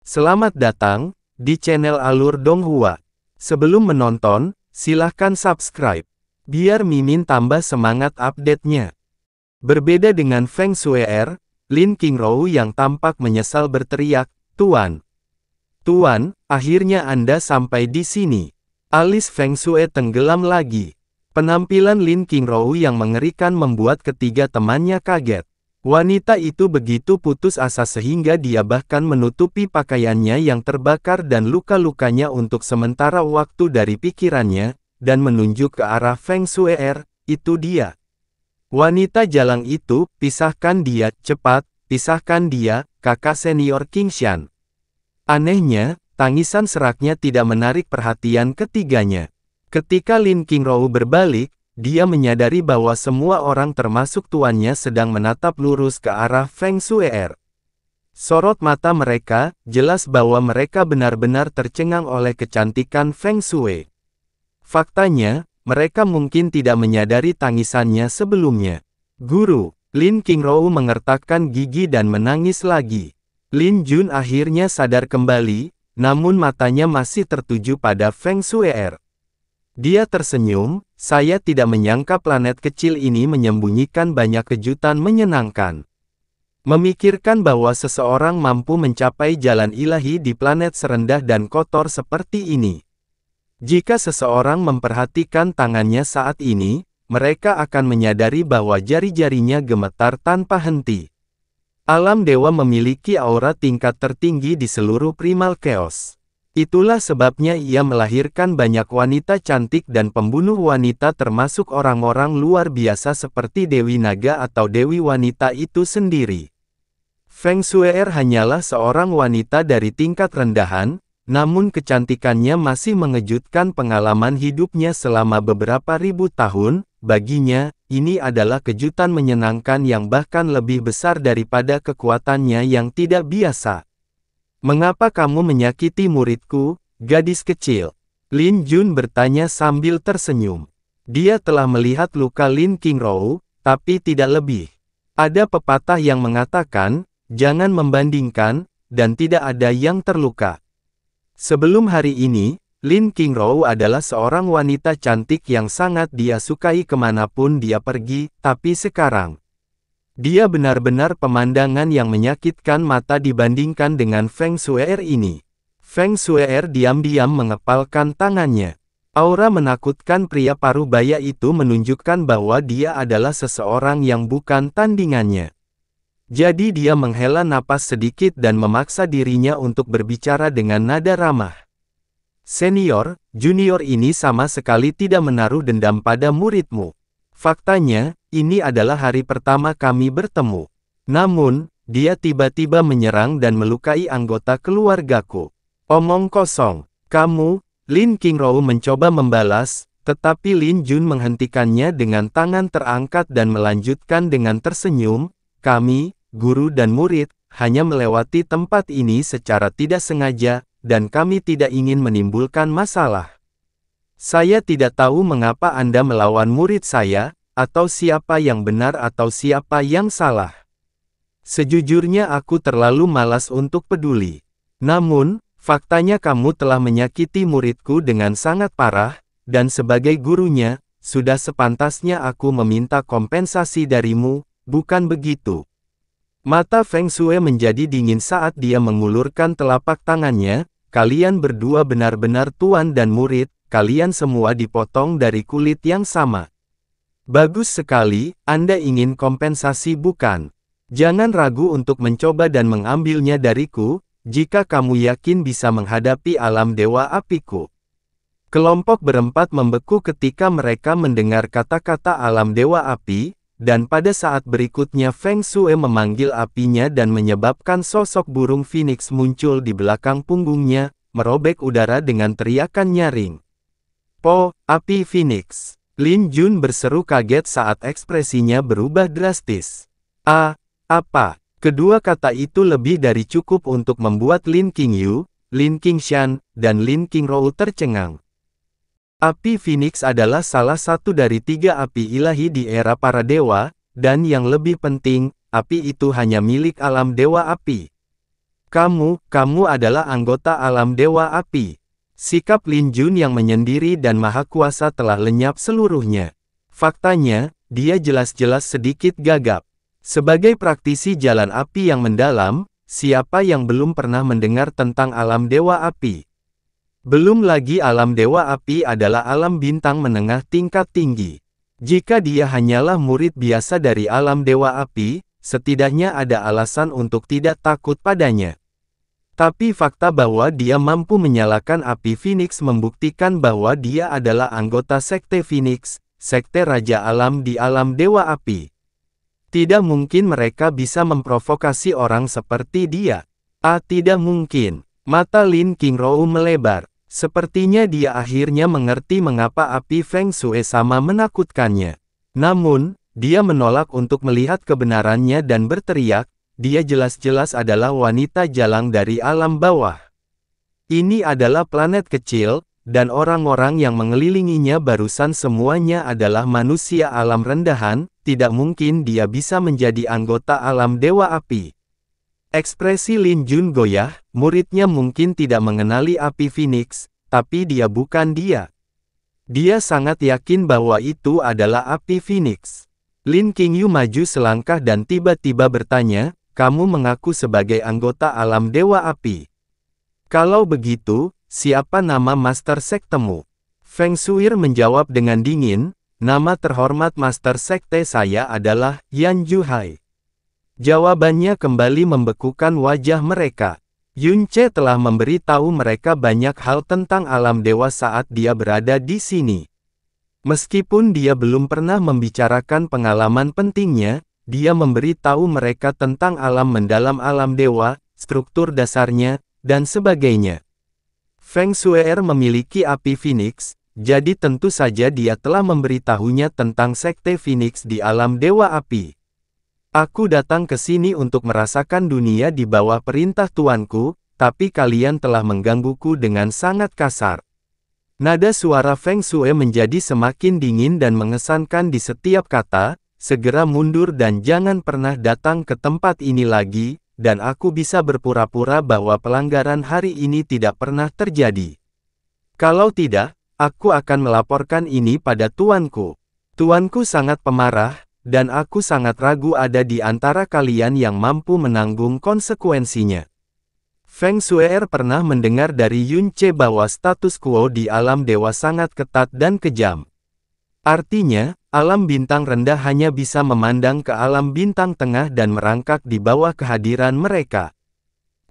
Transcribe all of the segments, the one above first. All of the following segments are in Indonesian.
Selamat datang di channel Alur Donghua. Sebelum menonton, silahkan subscribe, biar Mimin tambah semangat update-nya. Berbeda dengan Feng Shue'er, Lin Qingrou yang tampak menyesal berteriak, "Tuan! Tuan, akhirnya Anda sampai di sini." Alis Feng Shui tenggelam lagi. Penampilan Lin Qingrou yang mengerikan membuat ketiga temannya kaget. Wanita itu begitu putus asa sehingga dia bahkan menutupi pakaiannya yang terbakar dan luka-lukanya untuk sementara waktu dari pikirannya, dan menunjuk ke arah Feng Shue'er, "Itu dia. Wanita jalang itu, pisahkan dia, cepat, pisahkan dia, kakak senior Qingshan." Anehnya, tangisan seraknya tidak menarik perhatian ketiganya. Ketika Lin Qingrou berbalik, dia menyadari bahwa semua orang termasuk tuannya sedang menatap lurus ke arah Feng Shue'er. Sorot mata mereka, jelas bahwa mereka benar-benar tercengang oleh kecantikan Feng Shui. Faktanya, mereka mungkin tidak menyadari tangisannya sebelumnya. "Guru," Lin Qingrou mengertakkan gigi dan menangis lagi. Lin Jun akhirnya sadar kembali, namun matanya masih tertuju pada Feng Shue'er. Dia tersenyum, "Saya tidak menyangka planet kecil ini menyembunyikan banyak kejutan menyenangkan." Memikirkan bahwa seseorang mampu mencapai jalan ilahi di planet serendah dan kotor seperti ini. Jika seseorang memperhatikan tangannya saat ini, mereka akan menyadari bahwa jari-jarinya gemetar tanpa henti. Alam dewa memiliki aura tingkat tertinggi di seluruh primal chaos. Itulah sebabnya ia melahirkan banyak wanita cantik dan pembunuh wanita termasuk orang-orang luar biasa seperti Dewi Naga atau Dewi Wanita itu sendiri. Feng Shue'er hanyalah seorang wanita dari tingkat rendahan, namun kecantikannya masih mengejutkan. Pengalaman hidupnya selama beberapa ribu tahun, baginya, ini adalah kejutan menyenangkan yang bahkan lebih besar daripada kekuatannya yang tidak biasa. "Mengapa kamu menyakiti muridku, gadis kecil?" Lin Jun bertanya sambil tersenyum. Dia telah melihat luka Lin Qingrou, tapi tidak lebih. Ada pepatah yang mengatakan, "Jangan membandingkan," dan tidak ada yang terluka. Sebelum hari ini, Lin Qingrou adalah seorang wanita cantik yang sangat dia sukai kemanapun dia pergi, tapi sekarang dia benar-benar pemandangan yang menyakitkan mata dibandingkan dengan Feng Shue'er ini. Feng Shue'er diam-diam mengepalkan tangannya. Aura menakutkan pria parubaya itu menunjukkan bahwa dia adalah seseorang yang bukan tandingannya. Jadi dia menghela napas sedikit dan memaksa dirinya untuk berbicara dengan nada ramah. "Senior, junior ini sama sekali tidak menaruh dendam pada muridmu. Faktanya, ini adalah hari pertama kami bertemu. Namun, dia tiba-tiba menyerang dan melukai anggota keluargaku." "Omong kosong. Kamu," Lin Qingrou mencoba membalas, tetapi Lin Jun menghentikannya dengan tangan terangkat dan melanjutkan dengan tersenyum, "Kami, guru dan murid, hanya melewati tempat ini secara tidak sengaja, dan kami tidak ingin menimbulkan masalah. Saya tidak tahu mengapa Anda melawan murid saya, atau siapa yang benar atau siapa yang salah. Sejujurnya aku terlalu malas untuk peduli. Namun, faktanya kamu telah menyakiti muridku dengan sangat parah, dan sebagai gurunya, sudah sepantasnya aku meminta kompensasi darimu, bukan begitu?" Mata Feng Shui menjadi dingin saat dia mengulurkan telapak tangannya. "Kalian berdua benar-benar tuan dan murid, kalian semua dipotong dari kulit yang sama. Bagus sekali, Anda ingin kompensasi bukan? Jangan ragu untuk mencoba dan mengambilnya dariku, jika kamu yakin bisa menghadapi alam dewa apiku." Kelompok berempat membeku ketika mereka mendengar kata-kata alam dewa api, dan pada saat berikutnya Feng Shui memanggil apinya dan menyebabkan sosok burung phoenix muncul di belakang punggungnya, merobek udara dengan teriakan nyaring. "Po, api phoenix!" Lin Jun berseru kaget saat ekspresinya berubah drastis. Apa?" Kedua kata itu lebih dari cukup untuk membuat Lin Qingyu, Lin Qingshan, dan Lin Qingrou tercengang. Api Phoenix adalah salah satu dari 3 api ilahi di era para dewa, dan yang lebih penting, api itu hanya milik alam dewa api. Kamu adalah anggota alam Dewa Api. Sikap Lin Jun yang menyendiri dan maha kuasa telah lenyap seluruhnya. Faktanya, dia jelas-jelas sedikit gagap. Sebagai praktisi jalan api yang mendalam, siapa yang belum pernah mendengar tentang alam Dewa Api? Belum lagi alam Dewa Api adalah alam bintang menengah tingkat tinggi. Jika dia hanyalah murid biasa dari alam Dewa Api, setidaknya ada alasan untuk tidak takut padanya. Tapi fakta bahwa dia mampu menyalakan api Phoenix membuktikan bahwa dia adalah anggota Sekte Phoenix, Sekte Raja Alam di alam Dewa Api. Tidak mungkin mereka bisa memprovokasi orang seperti dia. Tidak mungkin. Mata Lin Qingrou melebar. Sepertinya dia akhirnya mengerti mengapa api Feng Shui sama menakutkannya. Namun, dia menolak untuk melihat kebenarannya dan berteriak, dia jelas-jelas adalah wanita jalang dari alam bawah. Ini adalah planet kecil, dan orang-orang yang mengelilinginya barusan semuanya adalah manusia alam rendahan, tidak mungkin dia bisa menjadi anggota alam Dewa Api. Ekspresi Lin Jun goyah, muridnya mungkin tidak mengenali api Phoenix, tapi dia bukan dia. Dia sangat yakin bahwa itu adalah api Phoenix. Lin Qingyu maju selangkah dan tiba-tiba bertanya, kamu mengaku sebagai anggota alam Dewa Api. Kalau begitu, siapa nama Master Sektemu? Feng Shuir menjawab dengan dingin, nama terhormat Master Sekte saya adalah Yan Juhai. Jawabannya kembali membekukan wajah mereka. Yun Ce telah memberi tahu mereka banyak hal tentang alam dewa saat dia berada di sini. Meskipun dia belum pernah membicarakan pengalaman pentingnya, dia memberi tahu mereka tentang alam mendalam alam dewa, struktur dasarnya, dan sebagainya. Feng Shui'er memiliki api Phoenix, jadi tentu saja dia telah memberitahunya tentang Sekte Phoenix di alam Dewa Api. Aku datang ke sini untuk merasakan dunia di bawah perintah tuanku, tapi kalian telah menggangguku dengan sangat kasar. Nada suara Feng Shui menjadi semakin dingin dan mengesankan di setiap kata, segera mundur dan jangan pernah datang ke tempat ini lagi, dan aku bisa berpura-pura bahwa pelanggaran hari ini tidak pernah terjadi. Kalau tidak, aku akan melaporkan ini pada tuanku. Tuanku sangat pemarah, dan aku sangat ragu ada di antara kalian yang mampu menanggung konsekuensinya. Feng Shui'er pernah mendengar dari Yun Ce bahwa status quo di alam dewa sangat ketat dan kejam. Artinya, alam bintang rendah hanya bisa memandang ke alam bintang tengah dan merangkak di bawah kehadiran mereka.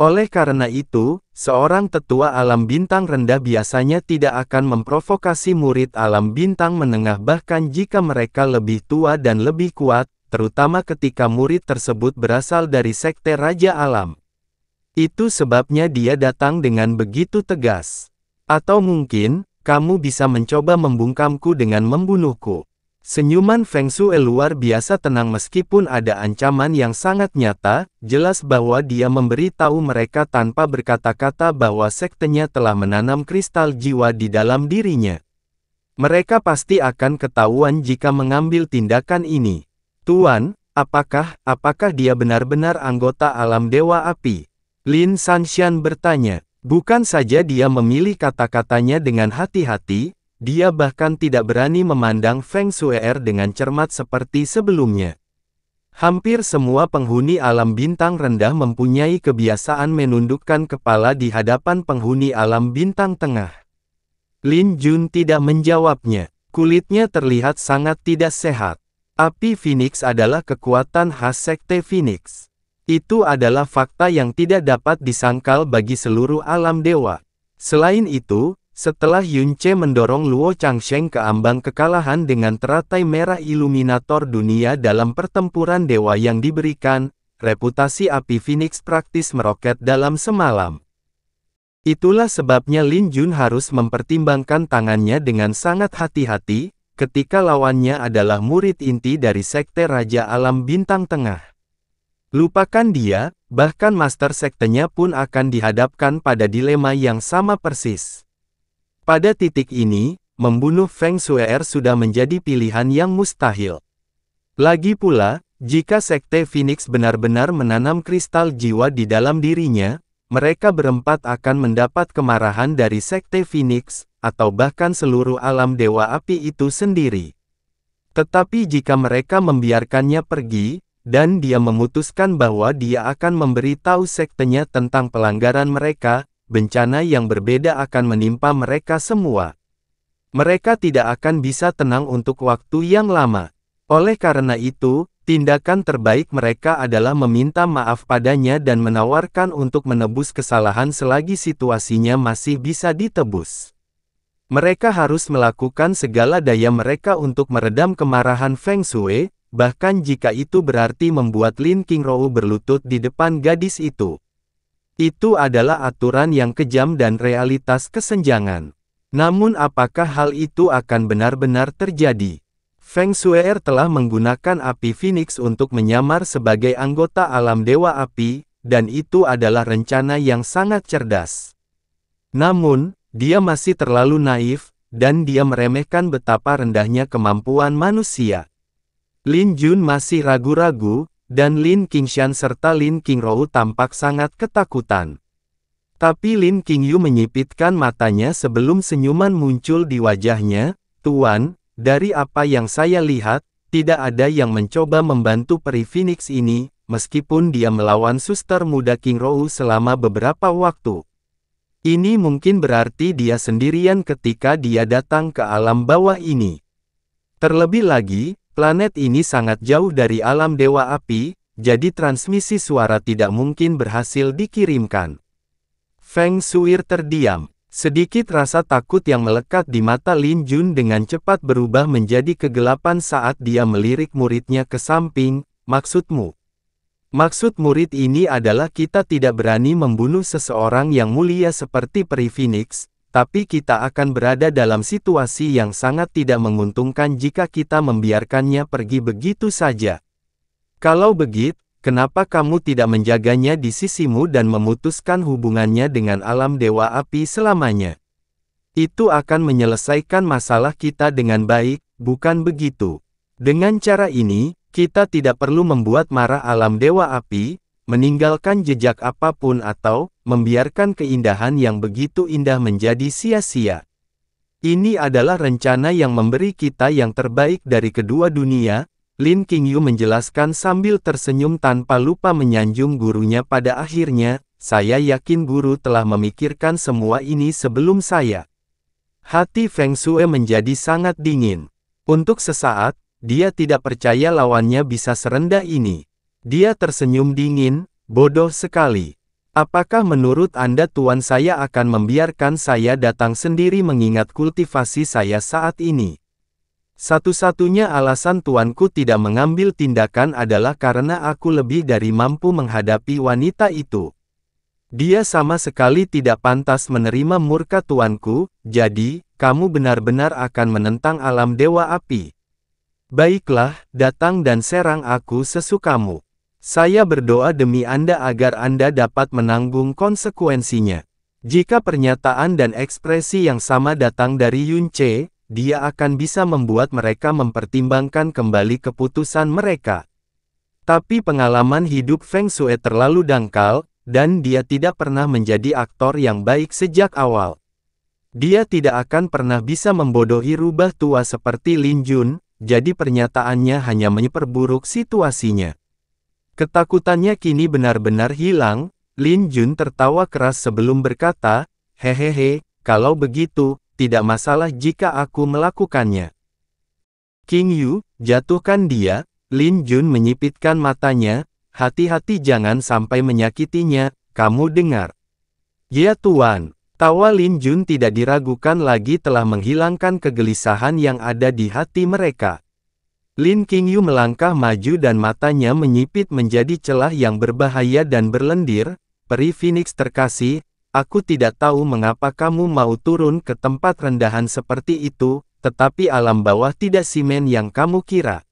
Oleh karena itu, seorang tetua alam bintang rendah biasanya tidak akan memprovokasi murid alam bintang menengah bahkan jika mereka lebih tua dan lebih kuat, terutama ketika murid tersebut berasal dari Sekte Raja Alam. Itu sebabnya dia datang dengan begitu tegas. Atau mungkin, kamu bisa mencoba membungkamku dengan membunuhku. Senyuman Feng Shui luar biasa tenang meskipun ada ancaman yang sangat nyata, jelas bahwa dia memberi tahu mereka tanpa berkata-kata bahwa sektenya telah menanam kristal jiwa di dalam dirinya. Mereka pasti akan ketahuan jika mengambil tindakan ini. Tuan, apakah dia benar-benar anggota alam Dewa Api? Lin Sanshan bertanya. Bukan saja dia memilih kata-katanya dengan hati-hati, dia bahkan tidak berani memandang Feng Shui'er dengan cermat seperti sebelumnya. Hampir semua penghuni alam bintang rendah mempunyai kebiasaan menundukkan kepala di hadapan penghuni alam bintang tengah. Lin Jun tidak menjawabnya. Kulitnya terlihat sangat tidak sehat. Api Phoenix adalah kekuatan khas Sekte Phoenix. Itu adalah fakta yang tidak dapat disangkal bagi seluruh alam dewa. Selain itu, setelah Yun Ce mendorong Luo Changsheng ke ambang kekalahan dengan teratai merah iluminator dunia dalam pertempuran dewa yang diberikan, reputasi api Phoenix praktis meroket dalam semalam. Itulah sebabnya Lin Jun harus mempertimbangkan tangannya dengan sangat hati-hati, ketika lawannya adalah murid inti dari Sekte Raja Alam Bintang Tengah. Lupakan dia, bahkan master sektenya pun akan dihadapkan pada dilema yang sama persis. Pada titik ini, membunuh Feng Shui'er sudah menjadi pilihan yang mustahil. Lagi pula, jika Sekte Phoenix benar-benar menanam kristal jiwa di dalam dirinya, mereka berempat akan mendapat kemarahan dari Sekte Phoenix, atau bahkan seluruh alam Dewa Api itu sendiri. Tetapi jika mereka membiarkannya pergi, dan dia memutuskan bahwa dia akan memberitahu sektenya tentang pelanggaran mereka, bencana yang berbeda akan menimpa mereka semua. Mereka tidak akan bisa tenang untuk waktu yang lama. Oleh karena itu, tindakan terbaik mereka adalah meminta maaf padanya dan menawarkan untuk menebus kesalahan selagi situasinya masih bisa ditebus. Mereka harus melakukan segala daya mereka untuk meredam kemarahan Feng Shui, bahkan jika itu berarti membuat Lin Qingrou berlutut di depan gadis itu. Itu adalah aturan yang kejam dan realitas kesenjangan. Namun apakah hal itu akan benar-benar terjadi? Feng Shui telah menggunakan api Phoenix untuk menyamar sebagai anggota alam Dewa Api, dan itu adalah rencana yang sangat cerdas. Namun, dia masih terlalu naif, dan dia meremehkan betapa rendahnya kemampuan manusia. Lin Jun masih ragu-ragu, dan Lin Qingshan serta Lin Qingrou tampak sangat ketakutan. Tapi Lin Qingyu menyipitkan matanya sebelum senyuman muncul di wajahnya. Tuan, dari apa yang saya lihat, tidak ada yang mencoba membantu peri Phoenix ini, meskipun dia melawan suster muda Qingrou selama beberapa waktu. Ini mungkin berarti dia sendirian ketika dia datang ke alam bawah ini. Terlebih lagi, planet ini sangat jauh dari alam Dewa Api, jadi transmisi suara tidak mungkin berhasil dikirimkan. Feng Shui terdiam. Sedikit rasa takut yang melekat di mata Lin Jun dengan cepat berubah menjadi kegelapan saat dia melirik muridnya ke samping. Maksudmu? Maksud murid ini adalah kita tidak berani membunuh seseorang yang mulia seperti peri Phoenix, tapi kita akan berada dalam situasi yang sangat tidak menguntungkan jika kita membiarkannya pergi begitu saja. Kalau begitu, kenapa kamu tidak menjaganya di sisimu dan memutuskan hubungannya dengan alam Dewa Api selamanya? Itu akan menyelesaikan masalah kita dengan baik, bukan begitu? Dengan cara ini, kita tidak perlu membuat marah alam Dewa Api, meninggalkan jejak apapun atau membiarkan keindahan yang begitu indah menjadi sia-sia. Ini adalah rencana yang memberi kita yang terbaik dari kedua dunia, Lin Qingyu menjelaskan sambil tersenyum tanpa lupa menyanjung gurunya pada akhirnya. Saya yakin guru telah memikirkan semua ini sebelum saya. Hati Feng Shui menjadi sangat dingin. Untuk sesaat, dia tidak percaya lawannya bisa serendah ini. Dia tersenyum dingin, bodoh sekali. Apakah menurut Anda Tuan saya akan membiarkan saya datang sendiri mengingat kultivasi saya saat ini? Satu-satunya alasan tuanku tidak mengambil tindakan adalah karena aku lebih dari mampu menghadapi wanita itu. Dia sama sekali tidak pantas menerima murka tuanku, jadi, kamu benar-benar akan menentang alam Dewa Api. Baiklah, datang dan serang aku sesukamu. Saya berdoa demi Anda agar Anda dapat menanggung konsekuensinya. Jika pernyataan dan ekspresi yang sama datang dari Yun Ce, dia akan bisa membuat mereka mempertimbangkan kembali keputusan mereka. Tapi pengalaman hidup Feng Shui terlalu dangkal, dan dia tidak pernah menjadi aktor yang baik sejak awal. Dia tidak akan pernah bisa membodohi rubah tua seperti Lin Jun, jadi pernyataannya hanya memperburuk situasinya. Ketakutannya kini benar-benar hilang. Lin Jun tertawa keras sebelum berkata, hehehe, kalau begitu, tidak masalah jika aku melakukannya. Qingyu, jatuhkan dia. Lin Jun menyipitkan matanya, hati-hati jangan sampai menyakitinya, kamu dengar. Ya Tuan. Tawa Lin Jun tidak diragukan lagi telah menghilangkan kegelisahan yang ada di hati mereka. Lin Qingyu melangkah maju dan matanya menyipit menjadi celah yang berbahaya dan berlendir. Peri Phoenix terkasih, aku tidak tahu mengapa kamu mau turun ke tempat rendahan seperti itu, tetapi alam bawah tidak semen yang kamu kira.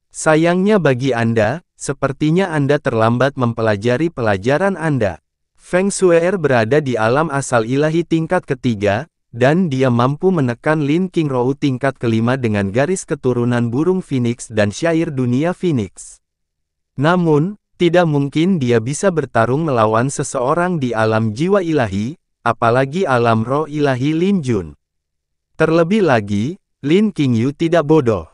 Sayangnya bagi Anda, sepertinya Anda terlambat mempelajari pelajaran Anda. Feng Shui berada di alam asal ilahi tingkat ketiga, dan dia mampu menekan Lin Qingrou tingkat kelima dengan garis keturunan burung Phoenix dan syair dunia Phoenix. Namun, Tidak mungkin dia bisa bertarung melawan seseorang di alam jiwa ilahi, apalagi alam roh ilahi Lin Jun. Terlebih lagi, Lin Qingyu tidak bodoh.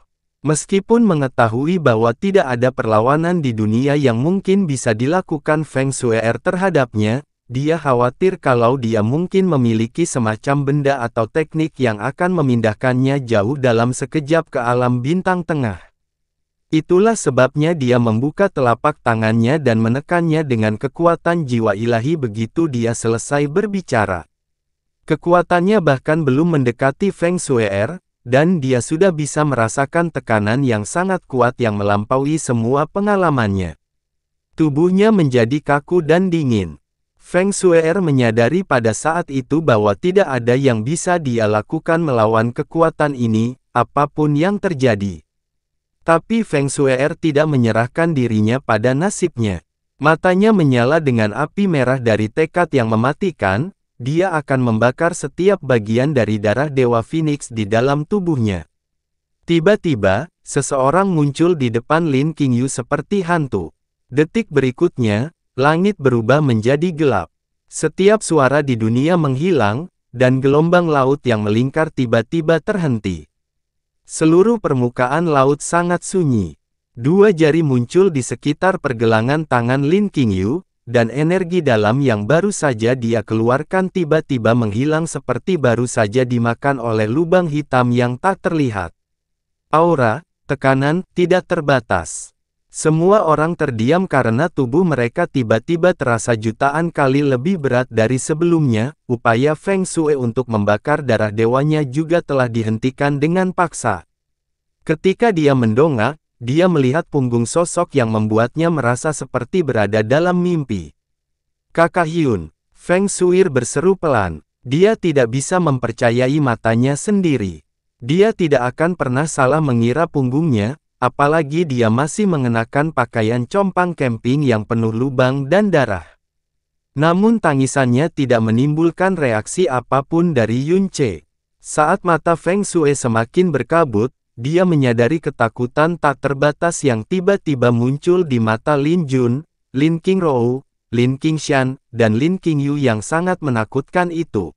Meskipun mengetahui bahwa tidak ada perlawanan di dunia yang mungkin bisa dilakukan Feng Shui terhadapnya, dia khawatir kalau dia mungkin memiliki semacam benda atau teknik yang akan memindahkannya jauh dalam sekejap ke alam bintang tengah. Itulah sebabnya dia membuka telapak tangannya dan menekannya dengan kekuatan jiwa ilahi begitu dia selesai berbicara. Kekuatannya bahkan belum mendekati Feng Shui, dan dia sudah bisa merasakan tekanan yang sangat kuat yang melampaui semua pengalamannya. Tubuhnya menjadi kaku dan dingin. Feng Shui menyadari pada saat itu bahwa tidak ada yang bisa dia lakukan melawan kekuatan ini, apapun yang terjadi. Tapi Feng Shui tidak menyerahkan dirinya pada nasibnya. Matanya menyala dengan api merah dari tekad yang mematikan, dia akan membakar setiap bagian dari darah Dewa Phoenix di dalam tubuhnya. Tiba-tiba, seseorang muncul di depan Lin Qingyu seperti hantu. Detik berikutnya, langit berubah menjadi gelap. Setiap suara di dunia menghilang, dan gelombang laut yang melingkar tiba-tiba terhenti. Seluruh permukaan laut sangat sunyi. Dua jari muncul di sekitar pergelangan tangan Lin Qingyu, dan energi dalam yang baru saja dia keluarkan tiba-tiba menghilang seperti baru saja dimakan oleh lubang hitam yang tak terlihat. Aura, tekanan, tidak terbatas. Semua orang terdiam karena tubuh mereka tiba-tiba terasa jutaan kali lebih berat dari sebelumnya. Upaya Feng Shui untuk membakar darah dewanya juga telah dihentikan dengan paksa. Ketika dia mendongak, dia melihat punggung sosok yang membuatnya merasa seperti berada dalam mimpi. Kakak Hyun, Feng Shui berseru pelan. Dia tidak bisa mempercayai matanya sendiri. Dia tidak akan pernah salah mengira punggungnya, apalagi dia masih mengenakan pakaian compang camping yang penuh lubang dan darah. Namun tangisannya tidak menimbulkan reaksi apapun dari Yun Ce. Saat mata Feng Shui semakin berkabut, dia menyadari ketakutan tak terbatas yang tiba-tiba muncul di mata Lin Jun, Lin Qingrou, Lin Qingshan, dan Lin Qingyu yang sangat menakutkan itu.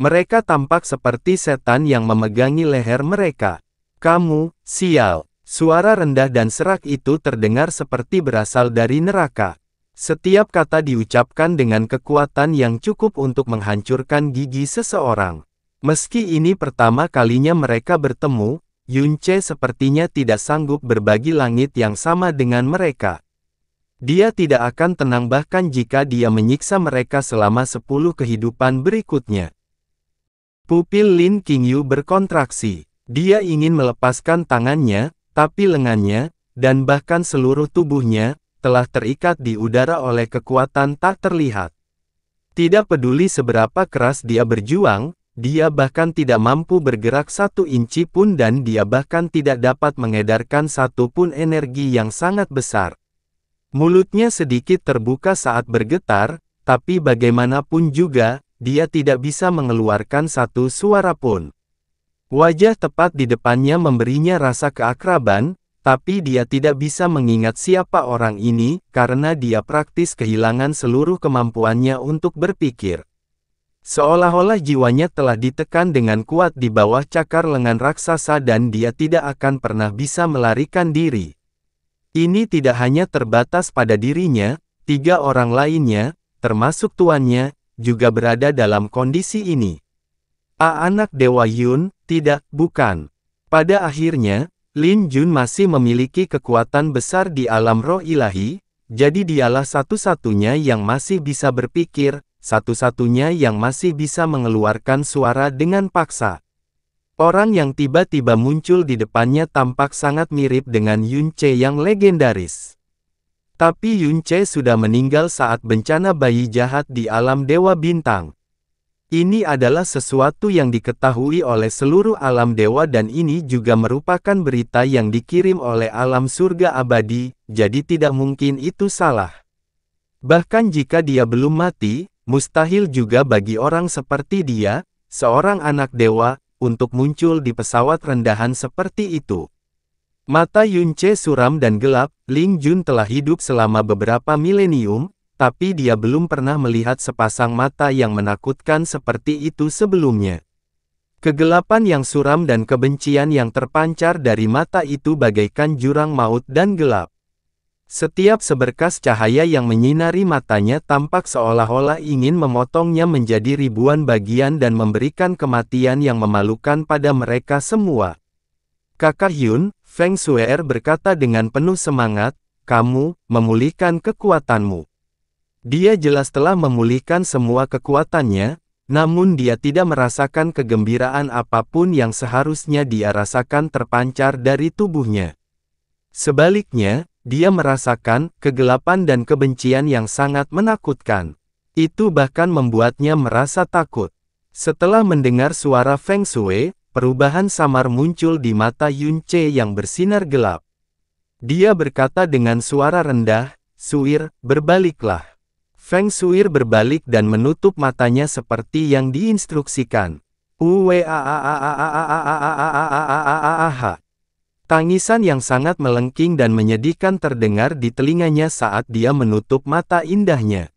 Mereka tampak seperti setan yang memegangi leher mereka. Kamu, sial. Suara rendah dan serak itu terdengar seperti berasal dari neraka. Setiap kata diucapkan dengan kekuatan yang cukup untuk menghancurkan gigi seseorang. Meski ini pertama kalinya mereka bertemu, Yun Ce sepertinya tidak sanggup berbagi langit yang sama dengan mereka. Dia tidak akan tenang bahkan jika dia menyiksa mereka selama 10 kehidupan berikutnya. Pupil Lin Qingyu berkontraksi. Dia ingin melepaskan tangannya, tapi lengannya, dan bahkan seluruh tubuhnya, telah terikat di udara oleh kekuatan tak terlihat. Tidak peduli seberapa keras dia berjuang, dia bahkan tidak mampu bergerak 1 inci pun dan dia bahkan tidak dapat mengedarkan satu pun energi yang sangat besar. Mulutnya sedikit terbuka saat bergetar, tapi bagaimanapun juga, dia tidak bisa mengeluarkan satu suara pun. Wajah tepat di depannya memberinya rasa keakraban, tapi dia tidak bisa mengingat siapa orang ini, karena dia praktis kehilangan seluruh kemampuannya untuk berpikir. Seolah-olah jiwanya telah ditekan dengan kuat di bawah cakar lengan raksasa dan dia tidak akan pernah bisa melarikan diri. Ini tidak hanya terbatas pada dirinya, 3 orang lainnya, termasuk tuannya, juga berada dalam kondisi ini. Anak Dewa Yun, tidak, bukan. Pada akhirnya, Lin Jun masih memiliki kekuatan besar di alam roh ilahi, jadi dialah satu-satunya yang masih bisa berpikir, satu-satunya yang masih bisa mengeluarkan suara dengan paksa. Orang yang tiba-tiba muncul di depannya tampak sangat mirip dengan Yun Ce yang legendaris. Tapi Yun Ce sudah meninggal saat bencana bayi jahat di alam Dewa Bintang. Ini adalah sesuatu yang diketahui oleh seluruh alam dewa dan ini juga merupakan berita yang dikirim oleh alam surga abadi, jadi tidak mungkin itu salah. Bahkan jika dia belum mati, mustahil juga bagi orang seperti dia, seorang anak dewa, untuk muncul di pesawat rendahan seperti itu. Mata Yunce suram dan gelap. Ling Jun telah hidup selama beberapa milenium, tapi dia belum pernah melihat sepasang mata yang menakutkan seperti itu sebelumnya. Kegelapan yang suram dan kebencian yang terpancar dari mata itu bagaikan jurang maut dan gelap. Setiap seberkas cahaya yang menyinari matanya tampak seolah-olah ingin memotongnya menjadi ribuan bagian dan memberikan kematian yang memalukan pada mereka semua. Kakak Hyun, Feng Shuer berkata dengan penuh semangat, "Kamu memulihkan kekuatanmu." Dia jelas telah memulihkan semua kekuatannya, namun dia tidak merasakan kegembiraan apapun yang seharusnya dia rasakan terpancar dari tubuhnya. Sebaliknya, dia merasakan kegelapan dan kebencian yang sangat menakutkan. Itu bahkan membuatnya merasa takut. Setelah mendengar suara Feng Shui, perubahan samar muncul di mata Yunce yang bersinar gelap. Dia berkata dengan suara rendah, "Suir, berbaliklah." Feng Shui berbalik dan menutup matanya seperti yang diinstruksikan. Tangisan yang sangat melengking dan menyedihkan terdengar di telinganya saat dia menutup mata indahnya.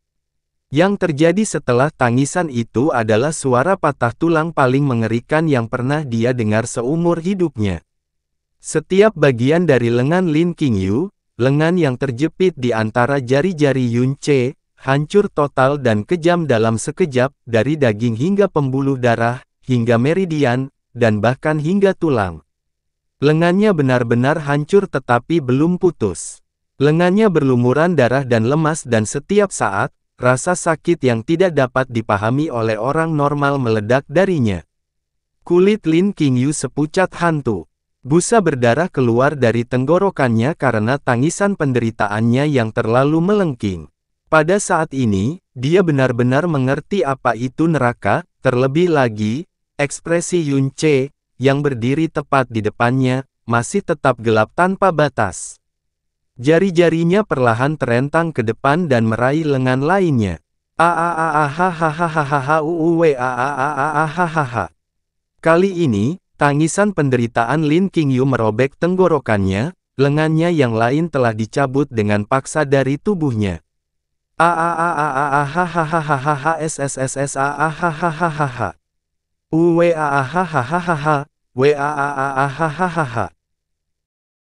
Yang terjadi setelah tangisan itu adalah suara patah tulang paling mengerikan yang pernah dia dengar seumur hidupnya. Setiap bagian dari lengan Lin Qingyu, lengan yang terjepit di antara jari-jari Yunce, hancur total dan kejam dalam sekejap, dari daging hingga pembuluh darah, hingga meridian, dan bahkan hingga tulang. Lengannya benar-benar hancur tetapi belum putus. Lengannya berlumuran darah dan lemas dan setiap saat, rasa sakit yang tidak dapat dipahami oleh orang normal meledak darinya. Kulit Lin Qingyu sepucat hantu. Busa berdarah keluar dari tenggorokannya karena tangisan penderitaannya yang terlalu melengking. Pada saat ini, dia benar-benar mengerti apa itu neraka, terlebih lagi, ekspresi Yunce, yang berdiri tepat di depannya, masih tetap gelap tanpa batas. Jari-jarinya perlahan terentang ke depan dan meraih lengan lainnya. Kali ini, tangisan penderitaan Lin Qingyu merobek tenggorokannya, lengannya yang lain telah dicabut dengan paksa dari tubuhnya.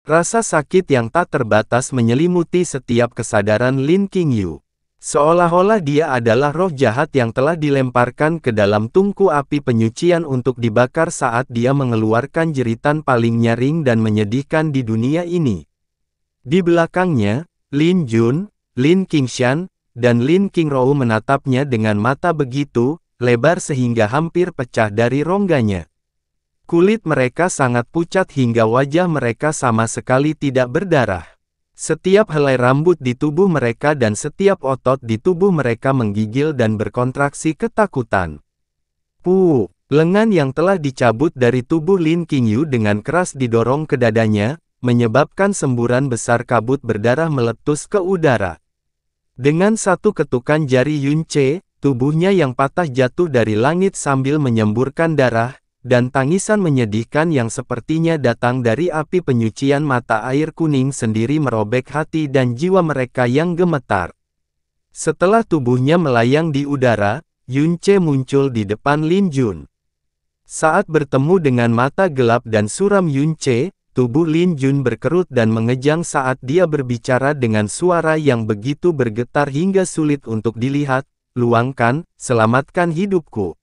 Rasa sakit yang tak terbatas menyelimuti setiap kesadaran Lin Qingyu. Seolah-olah dia adalah roh jahat yang telah dilemparkan ke dalam tungku api penyucian untuk dibakar saat dia mengeluarkan jeritan paling nyaring dan menyedihkan di dunia ini. Di belakangnya, Lin Jun, Lin Qingshan, dan Lin Qingrou menatapnya dengan mata begitu lebar sehingga hampir pecah dari rongganya. Kulit mereka sangat pucat hingga wajah mereka sama sekali tidak berdarah. Setiap helai rambut di tubuh mereka dan setiap otot di tubuh mereka menggigil dan berkontraksi ketakutan. Lengan yang telah dicabut dari tubuh Lin Qingyu dengan keras didorong ke dadanya, menyebabkan semburan besar kabut berdarah meletus ke udara. Dengan satu ketukan jari Yunce, tubuhnya yang patah jatuh dari langit sambil menyemburkan darah, dan tangisan menyedihkan yang sepertinya datang dari api penyucian mata air kuning sendiri merobek hati dan jiwa mereka yang gemetar. Setelah tubuhnya melayang di udara, Yunce muncul di depan Lin Jun. Saat bertemu dengan mata gelap dan suram Yunce, tubuh Lin Jun berkerut dan mengejang saat dia berbicara dengan suara yang begitu bergetar hingga sulit untuk dilihat, "Luangkan, selamatkan hidupku."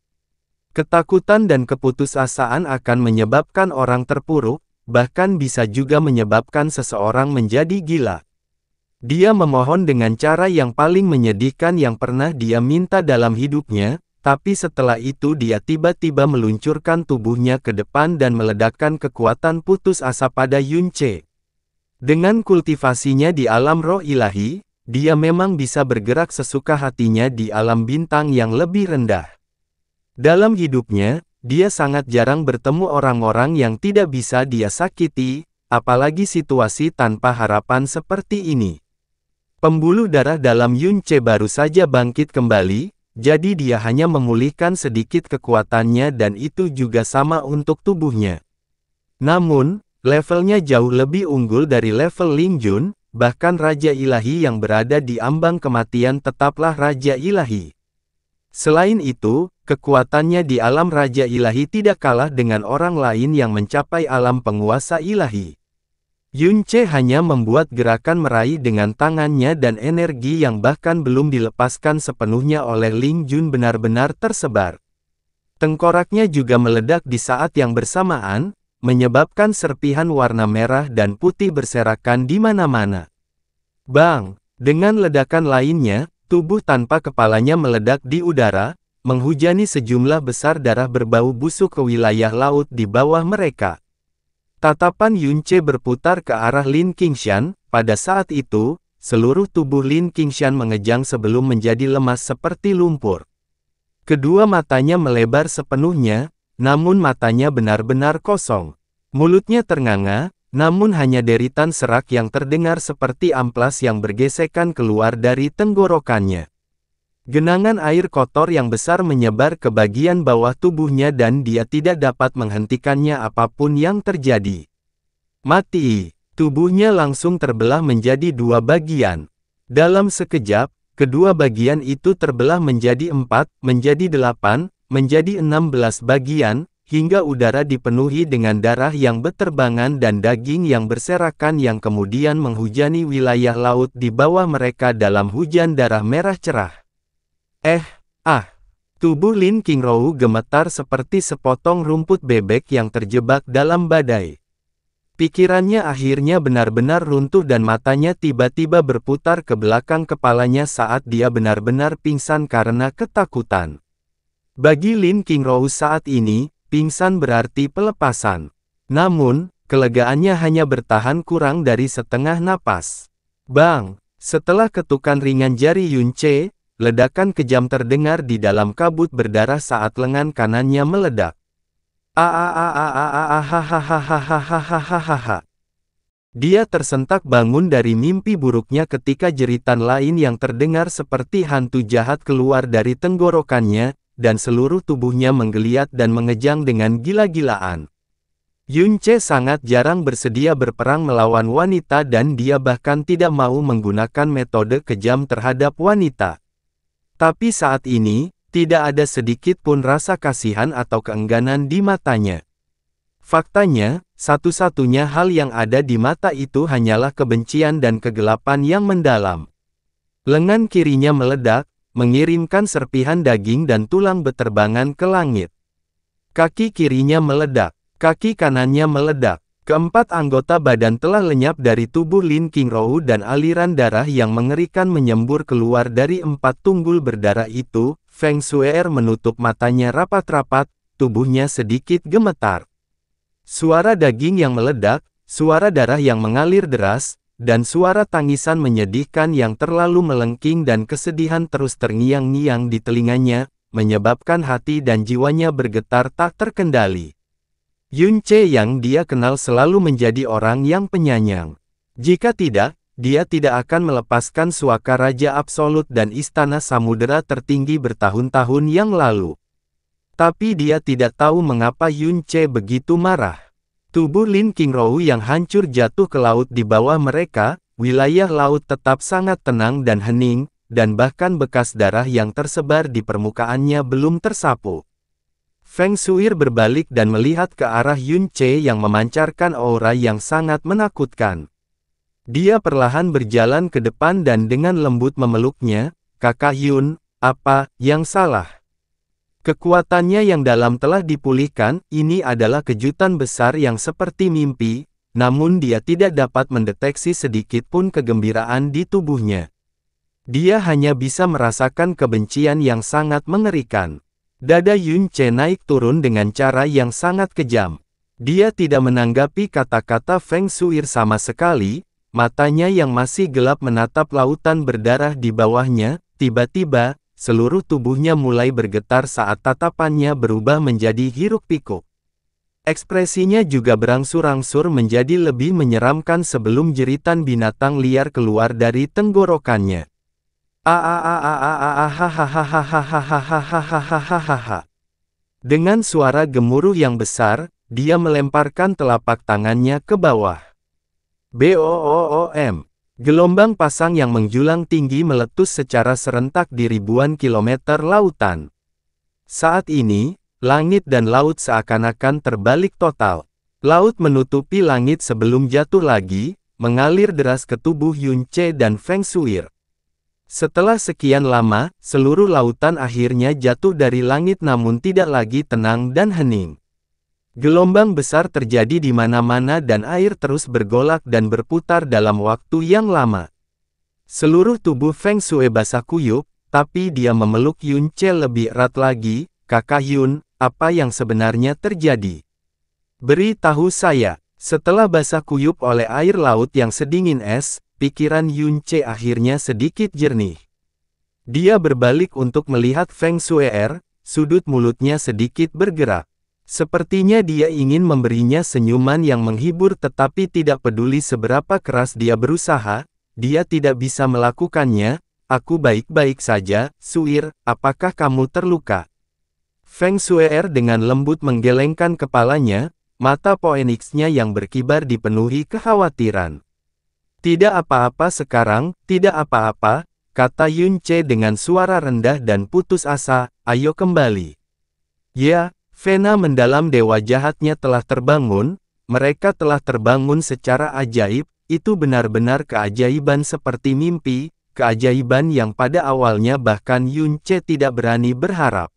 Ketakutan dan keputusasaan akan menyebabkan orang terpuruk, bahkan bisa juga menyebabkan seseorang menjadi gila. Dia memohon dengan cara yang paling menyedihkan yang pernah dia minta dalam hidupnya, tapi setelah itu dia tiba-tiba meluncurkan tubuhnya ke depan dan meledakkan kekuatan putus asa pada Yunce. Dengan kultivasinya di alam roh ilahi, dia memang bisa bergerak sesuka hatinya di alam bintang yang lebih rendah. Dalam hidupnya, dia sangat jarang bertemu orang-orang yang tidak bisa dia sakiti, apalagi situasi tanpa harapan seperti ini. Pembuluh darah dalam Yunce baru saja bangkit kembali, jadi dia hanya memulihkan sedikit kekuatannya dan itu juga sama untuk tubuhnya. Namun, levelnya jauh lebih unggul dari level Ling Jun, bahkan Raja Ilahi yang berada di ambang kematian tetaplah Raja Ilahi. Selain itu, kekuatannya di alam Raja Ilahi tidak kalah dengan orang lain yang mencapai alam penguasa ilahi. Yunce hanya membuat gerakan meraih dengan tangannya dan energi yang bahkan belum dilepaskan sepenuhnya oleh Ling Jun benar-benar tersebar. Tengkoraknya juga meledak di saat yang bersamaan, menyebabkan serpihan warna merah dan putih berserakan di mana-mana. Bang! Dengan ledakan lainnya, tubuh tanpa kepalanya meledak di udara, menghujani sejumlah besar darah berbau busuk ke wilayah laut di bawah mereka. Tatapan Yunce berputar ke arah Lin Qingshan. Pada saat itu, seluruh tubuh Lin Qingshan mengejang sebelum menjadi lemas seperti lumpur. Kedua matanya melebar sepenuhnya, namun matanya benar-benar kosong. Mulutnya ternganga, namun hanya deritan serak yang terdengar seperti amplas yang bergesekan keluar dari tenggorokannya. Genangan air kotor yang besar menyebar ke bagian bawah tubuhnya dan dia tidak dapat menghentikannya apapun yang terjadi. Mati! Tubuhnya langsung terbelah menjadi dua bagian. Dalam sekejap, kedua bagian itu terbelah menjadi 4, menjadi 8, menjadi 16 bagian, hingga udara dipenuhi dengan darah yang beterbangan dan daging yang berserakan yang kemudian menghujani wilayah laut di bawah mereka dalam hujan darah merah cerah. Tubuh Lin Qingrou gemetar seperti sepotong rumput bebek yang terjebak dalam badai. Pikirannya akhirnya benar-benar runtuh dan matanya tiba-tiba berputar ke belakang kepalanya saat dia benar-benar pingsan karena ketakutan. Bagi Lin Qingrou saat ini, pingsan berarti pelepasan. Namun, kelegaannya hanya bertahan kurang dari setengah napas. Bang! Setelah ketukan ringan jari Yunce, ledakan kejam terdengar di dalam kabut berdarah saat lengan kanannya meledak. Dia tersentak bangun dari mimpi buruknya ketika jeritan lain yang terdengar seperti hantu jahat keluar dari tenggorokannya, dan seluruh tubuhnya menggeliat dan mengejang dengan gila-gilaan. Yunce sangat jarang bersedia berperang melawan wanita dan dia bahkan tidak mau menggunakan metode kejam terhadap wanita. Tapi saat ini, tidak ada sedikit pun rasa kasihan atau keengganan di matanya. Faktanya, satu-satunya hal yang ada di mata itu hanyalah kebencian dan kegelapan yang mendalam. Lengan kirinya meledak, mengirimkan serpihan daging dan tulang beterbangan ke langit. Kaki kirinya meledak, kaki kanannya meledak. Keempat anggota badan telah lenyap dari tubuh Lin Qingrou dan aliran darah yang mengerikan menyembur keluar dari 4 tunggul berdarah itu. Feng Shuer menutup matanya rapat-rapat, tubuhnya sedikit gemetar. Suara daging yang meledak, suara darah yang mengalir deras, dan suara tangisan menyedihkan yang terlalu melengking dan kesedihan terus terngiang-ngiang di telinganya, menyebabkan hati dan jiwanya bergetar tak terkendali. Yunce yang dia kenal selalu menjadi orang yang penyayang. Jika tidak, dia tidak akan melepaskan suaka Raja Absolut dan Istana Samudera Tertinggi bertahun-tahun yang lalu. Tapi dia tidak tahu mengapa Yunce begitu marah. Tubuh Lin Qingrou yang hancur jatuh ke laut di bawah mereka, wilayah laut tetap sangat tenang dan hening, dan bahkan bekas darah yang tersebar di permukaannya belum tersapu. Feng Shuer berbalik dan melihat ke arah Yunce yang memancarkan aura yang sangat menakutkan. Dia perlahan berjalan ke depan dan dengan lembut memeluknya, "Kakak Yun, apa yang salah?" Kekuatannya yang dalam telah dipulihkan, ini adalah kejutan besar yang seperti mimpi, namun dia tidak dapat mendeteksi sedikit pun kegembiraan di tubuhnya. Dia hanya bisa merasakan kebencian yang sangat mengerikan. Dada Yunce naik turun dengan cara yang sangat kejam. Dia tidak menanggapi kata-kata Feng Shuer sama sekali, matanya yang masih gelap menatap lautan berdarah di bawahnya. Tiba-tiba, seluruh tubuhnya mulai bergetar saat tatapannya berubah menjadi hiruk-pikuk. Ekspresinya juga berangsur-angsur menjadi lebih menyeramkan sebelum jeritan binatang liar keluar dari tenggorokannya. Dengan suara gemuruh yang besar, dia melemparkan telapak tangannya ke bawah. Boom! Gelombang pasang yang menjulang tinggi meletus secara serentak di ribuan kilometer lautan. Saat ini, langit dan laut seakan-akan terbalik total. Laut menutupi langit sebelum jatuh lagi, mengalir deras ke tubuh Yun Ce dan Feng Shuir. Setelah sekian lama, seluruh lautan akhirnya jatuh dari langit namun tidak lagi tenang dan hening. Gelombang besar terjadi di mana-mana dan air terus bergolak dan berputar dalam waktu yang lama. Seluruh tubuh Feng Shui basah kuyup, tapi dia memeluk Yun Ce lebih erat lagi. Kakak Yun, apa yang sebenarnya terjadi? Beritahu saya. Setelah basah kuyup oleh air laut yang sedingin es, pikiran Yun Ce akhirnya sedikit jernih. Dia berbalik untuk melihat Feng Shui'er, sudut mulutnya sedikit bergerak. Sepertinya dia ingin memberinya senyuman yang menghibur tetapi tidak peduli seberapa keras dia berusaha, dia tidak bisa melakukannya. Aku baik-baik saja, Shuir, apakah kamu terluka? Feng Shui'er dengan lembut menggelengkan kepalanya, mata Phoenix-nya yang berkibar dipenuhi kekhawatiran. Tidak apa-apa sekarang, tidak apa-apa, kata Yun Ce dengan suara rendah dan putus asa, ayo kembali. Ya. Vena mendalam dewa jahatnya telah terbangun, mereka telah terbangun secara ajaib, itu benar-benar keajaiban seperti mimpi, keajaiban yang pada awalnya bahkan Yun Ce tidak berani berharap.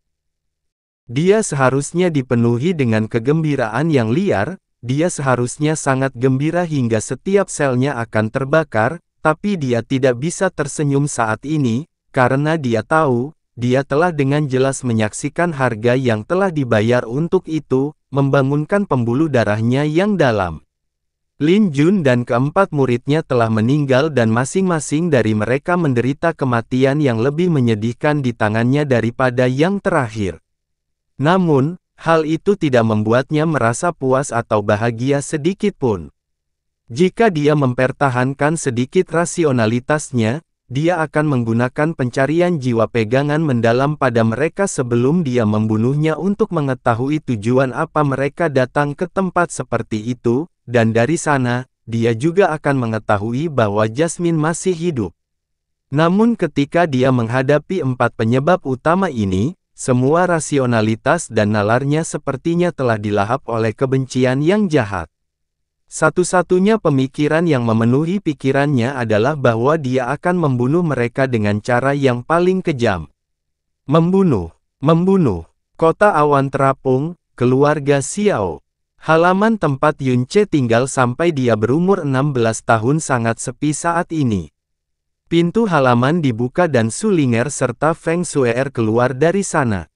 Dia seharusnya dipenuhi dengan kegembiraan yang liar, dia seharusnya sangat gembira hingga setiap selnya akan terbakar, tapi dia tidak bisa tersenyum saat ini, karena dia tahu, dia telah dengan jelas menyaksikan harga yang telah dibayar untuk itu, membangunkan pembuluh darahnya yang dalam. Lin Jun dan keempat muridnya telah meninggal dan masing-masing dari mereka menderita kematian yang lebih menyedihkan di tangannya daripada yang terakhir. Namun, hal itu tidak membuatnya merasa puas atau bahagia sedikit pun. Jika dia mempertahankan sedikit rasionalitasnya, dia akan menggunakan pencarian jiwa pegangan mendalam pada mereka sebelum dia membunuhnya untuk mengetahui tujuan apa mereka datang ke tempat seperti itu, dan dari sana, dia juga akan mengetahui bahwa Jasmine masih hidup. Namun ketika dia menghadapi 4 penyebab utama ini, semua rasionalitas dan nalarnya sepertinya telah dilahap oleh kebencian yang jahat. Satu-satunya pemikiran yang memenuhi pikirannya adalah bahwa dia akan membunuh mereka dengan cara yang paling kejam. Membunuh. Kota awan terapung, keluarga Xiao. Halaman tempat Yun Ce tinggal sampai dia berumur 16 tahun sangat sepi saat ini. Pintu halaman dibuka dan Su Ling'er serta Feng Shui'er keluar dari sana.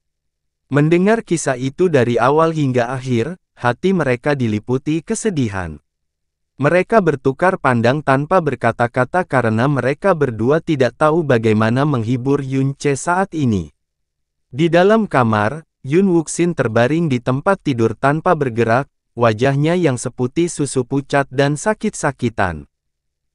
Mendengar kisah itu dari awal hingga akhir, hati mereka diliputi kesedihan. Mereka bertukar pandang tanpa berkata-kata karena mereka berdua tidak tahu bagaimana menghibur Yun Ce saat ini. Di dalam kamar, Yun Wuxin terbaring di tempat tidur tanpa bergerak, wajahnya yang seputih susu pucat dan sakit-sakitan.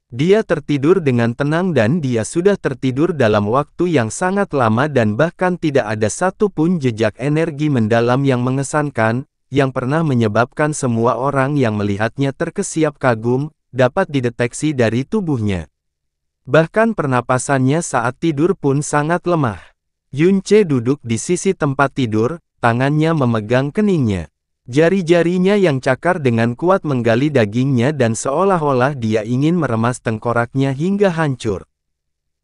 Dia tertidur dengan tenang dan dia sudah tertidur dalam waktu yang sangat lama dan bahkan tidak ada satupun jejak energi mendalam yang mengesankan, yang pernah menyebabkan semua orang yang melihatnya terkesiap kagum, dapat dideteksi dari tubuhnya. Bahkan pernapasannya saat tidur pun sangat lemah. Yun Ce duduk di sisi tempat tidur, tangannya memegang keningnya. Jari-jarinya yang cakar dengan kuat menggali dagingnya dan seolah-olah dia ingin meremas tengkoraknya hingga hancur.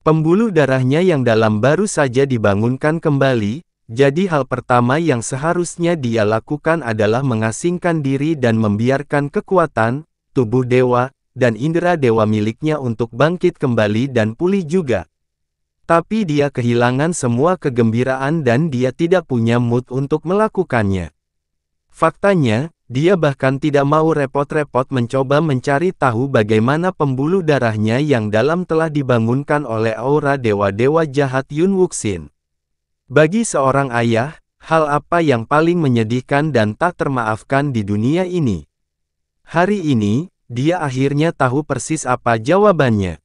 Pembuluh darahnya yang dalam baru saja dibangunkan kembali, jadi hal pertama yang seharusnya dia lakukan adalah mengasingkan diri dan membiarkan kekuatan, tubuh dewa, dan indera dewa miliknya untuk bangkit kembali dan pulih juga. Tapi dia kehilangan semua kegembiraan dan dia tidak punya mood untuk melakukannya. Faktanya, dia bahkan tidak mau repot-repot mencoba mencari tahu bagaimana pembuluh darahnya yang dalam telah dibangunkan oleh aura dewa-dewa jahat Yun Wuxin. Bagi seorang ayah, hal apa yang paling menyedihkan dan tak termaafkan di dunia ini? Hari ini, dia akhirnya tahu persis apa jawabannya.